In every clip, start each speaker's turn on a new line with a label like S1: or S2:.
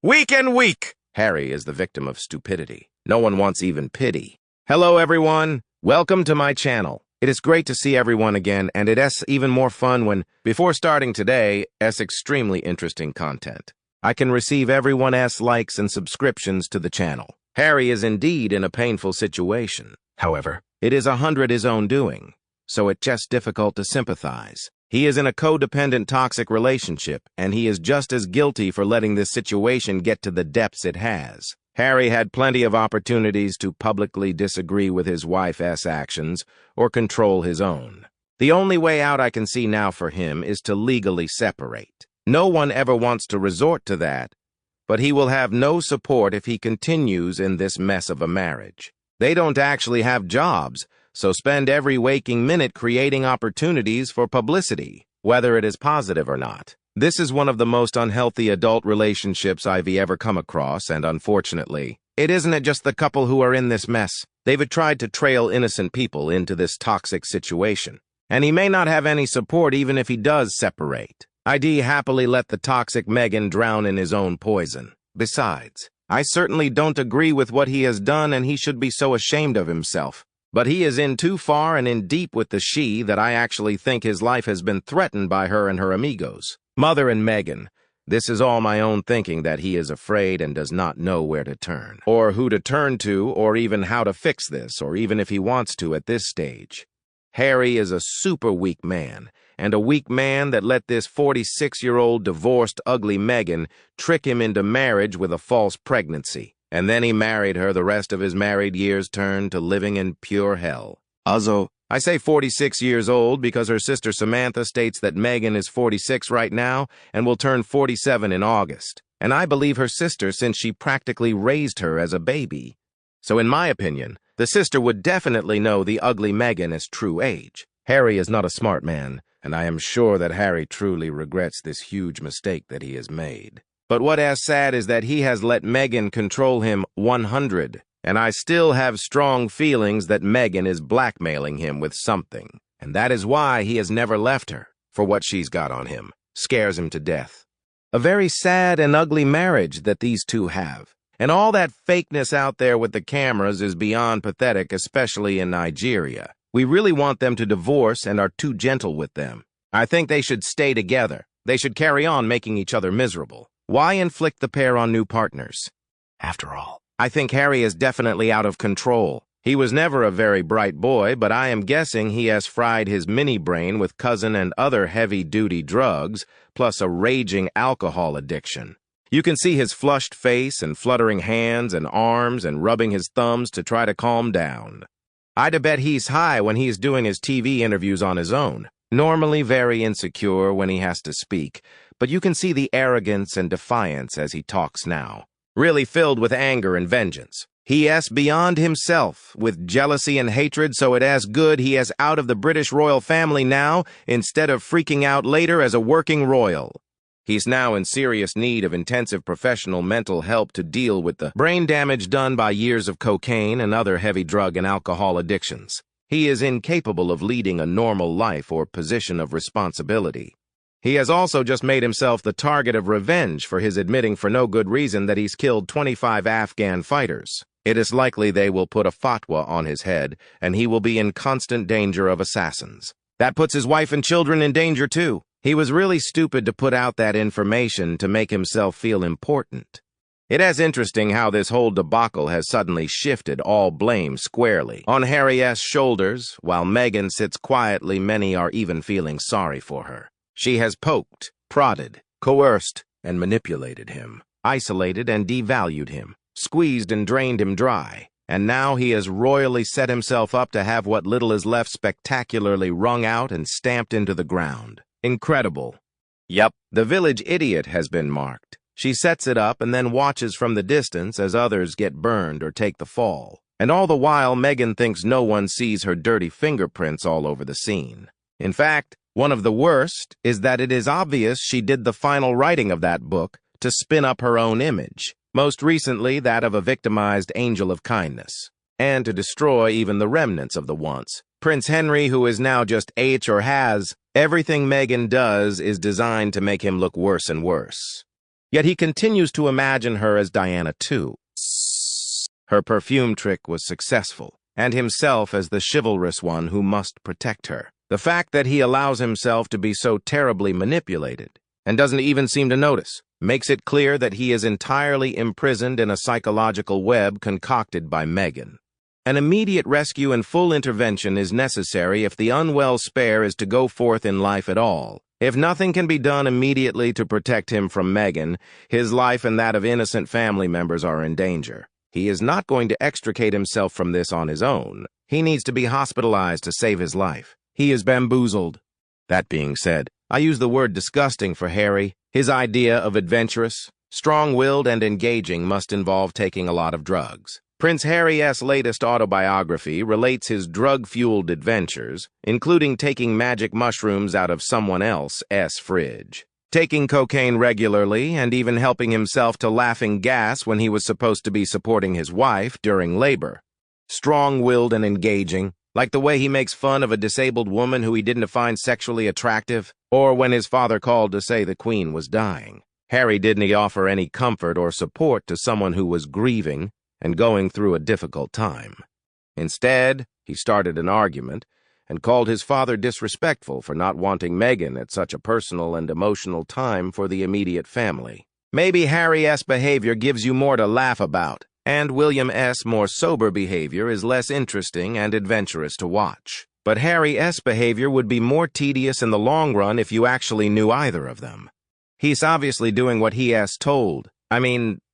S1: Weak and weak! Harry is the victim of stupidity. No one wants even pity. Hello, everyone. Welcome to my channel. It is great to see everyone again, and it's even more fun when, before starting today, extremely interesting content. I can receive everyone's likes and subscriptions to the channel. Harry is indeed in a painful situation. However, it is 100 his own doing, so it's just difficult to sympathize. He is in a codependent toxic relationship, and he is just as guilty for letting this situation get to the depths it has. Harry had plenty of opportunities to publicly disagree with his wife's actions or control his own. The only way out I can see now for him is to legally separate. No one ever wants to resort to that, but he will have no support if he continues in this mess of a marriage. They don't actually have jobs, so spend every waking minute creating opportunities for publicity, whether it is positive or not. This is one of the most unhealthy adult relationships I've ever come across, and unfortunately, it isn't just the couple who are in this mess. They've tried to trail innocent people into this toxic situation, and he may not have any support even if he does separate. I'd happily let the toxic Meghan drown in his own poison. Besides, I certainly don't agree with what he has done, and he should be so ashamed of himself. But he is in too far and in deep with the she that I actually think his life has been threatened by her and her amigos. Mother and Meghan, this is all my own thinking that he is afraid and does not know where to turn, or who to turn to, or even how to fix this, or even if he wants to at this stage. Harry is a super weak man, and a weak man that let this 46-year-old divorced ugly Meghan trick him into marriage with a false pregnancy. And then he married her. The rest of his married years turned to living in pure hell. Also, I say 46 years old because her sister Samantha states that Meghan is 46 right now and will turn 47 in August. And I believe her sister since she practically raised her as a baby. So in my opinion, the sister would definitely know the ugly Meghan's true age. Harry is not a smart man, and I am sure that Harry truly regrets this huge mistake that he has made. But what is sad is that he has let Meghan control him 100, and I still have strong feelings that Meghan is blackmailing him with something, and that is why he has never left her, for what she's got on him scares him to death. A very sad and ugly marriage that these two have, and all that fakeness out there with the cameras is beyond pathetic, especially in Nigeria. We really want them to divorce and are too gentle with them. I think they should stay together. They should carry on making each other miserable. Why inflict the pair on new partners? After all, I think Harry is definitely out of control. He was never a very bright boy, but I am guessing he has fried his mini-brain with cousin and other heavy-duty drugs, plus a raging alcohol addiction. You can see his flushed face and fluttering hands and arms and rubbing his thumbs to try to calm down. I'd bet he's high when he's doing his TV interviews on his own. Normally very insecure when he has to speak, but you can see the arrogance and defiance as he talks now. Really filled with anger and vengeance. He is beyond himself, with jealousy and hatred, so it is good he is out of the British royal family now, instead of freaking out later as a working royal. He's now in serious need of intensive professional mental help to deal with the brain damage done by years of cocaine and other heavy drug and alcohol addictions. He is incapable of leading a normal life or position of responsibility. He has also just made himself the target of revenge for his admitting for no good reason that he's killed 25 Afghan fighters. It is likely they will put a fatwa on his head, and he will be in constant danger of assassins. That puts his wife and children in danger too. He was really stupid to put out that information to make himself feel important. It is interesting how this whole debacle has suddenly shifted all blame squarely on Harry's shoulders, while Meghan sits quietly. Many are even feeling sorry for her. She has poked, prodded, coerced, and manipulated him, isolated and devalued him, squeezed and drained him dry, and now he has royally set himself up to have what little is left spectacularly wrung out and stamped into the ground. Incredible. Yep, the village idiot has been marked. She sets it up and then watches from the distance as others get burned or take the fall. And all the while, Meghan thinks no one sees her dirty fingerprints all over the scene. In fact, one of the worst is that it is obvious she did the final writing of that book to spin up her own image, most recently that of a victimized angel of kindness, and to destroy even the remnants of the once Prince Henry, who is now just has. Everything Meghan does is designed to make him look worse and worse. Yet he continues to imagine her as Diana too. Her perfume trick was successful, and himself as the chivalrous one who must protect her. The fact that he allows himself to be so terribly manipulated, and doesn't even seem to notice, makes it clear that he is entirely imprisoned in a psychological web concocted by Meghan. An immediate rescue and full intervention is necessary if the unwell spare is to go forth in life at all. If nothing can be done immediately to protect him from Meghan, his life and that of innocent family members are in danger. He is not going to extricate himself from this on his own. He needs to be hospitalized to save his life. He is bamboozled. That being said, I use the word disgusting for Harry. His idea of adventurous, strong-willed, and engaging must involve taking a lot of drugs. Prince Harry's latest autobiography relates his drug-fueled adventures, including taking magic mushrooms out of someone else's fridge, taking cocaine regularly, and even helping himself to laughing gas when he was supposed to be supporting his wife during labor. Strong-willed and engaging, like the way he makes fun of a disabled woman who he didn't find sexually attractive, or when his father called to say the Queen was dying. Harry didn't offer any comfort or support to someone who was grieving and going through a difficult time. Instead, he started an argument and called his father disrespectful for not wanting Meghan at such a personal and emotional time for the immediate family. Maybe Harry's behavior gives you more to laugh about, and William's more sober behavior is less interesting and adventurous to watch. But Harry's behavior would be more tedious in the long run if you actually knew either of them. He's obviously doing what he's told.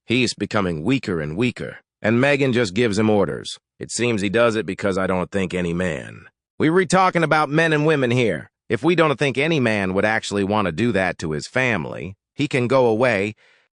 S1: He's becoming weaker and weaker, and Meghan just gives him orders. It seems he does it because I don't think any man. We were talking about men and women here. If we don't think any man would actually want to do that to his family, he can go away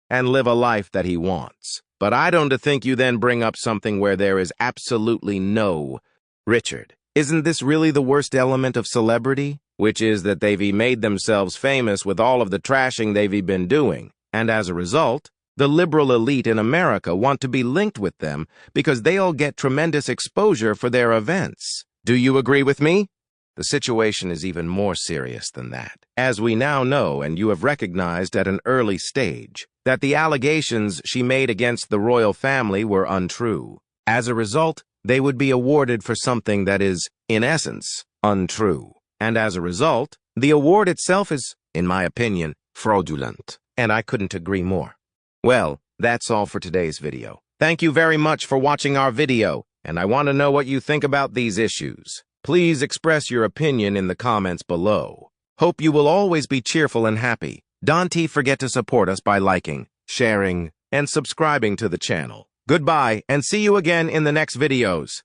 S1: and live a life that he wants. But I don't think you then bring up something where there is absolutely no... Richard, isn't this really the worst element of celebrity? Which is that they've made themselves famous with all of the trashing they've been doing. And as a result, the liberal elite in America want to be linked with them because they'll get tremendous exposure for their events. Do you agree with me? The situation is even more serious than that. As we now know, and you have recognized at an early stage, that the allegations she made against the royal family were untrue. As a result, they would be awarded for something that is, in essence, untrue. And as a result, the award itself is, in my opinion, fraudulent. And I couldn't agree more. Well, that's all for today's video. Thank you very much for watching our video, and I want to know what you think about these issues. Please express your opinion in the comments below. Hope you will always be cheerful and happy. Don't forget to support us by liking, sharing, and subscribing to the channel. Goodbye, and see you again in the next videos.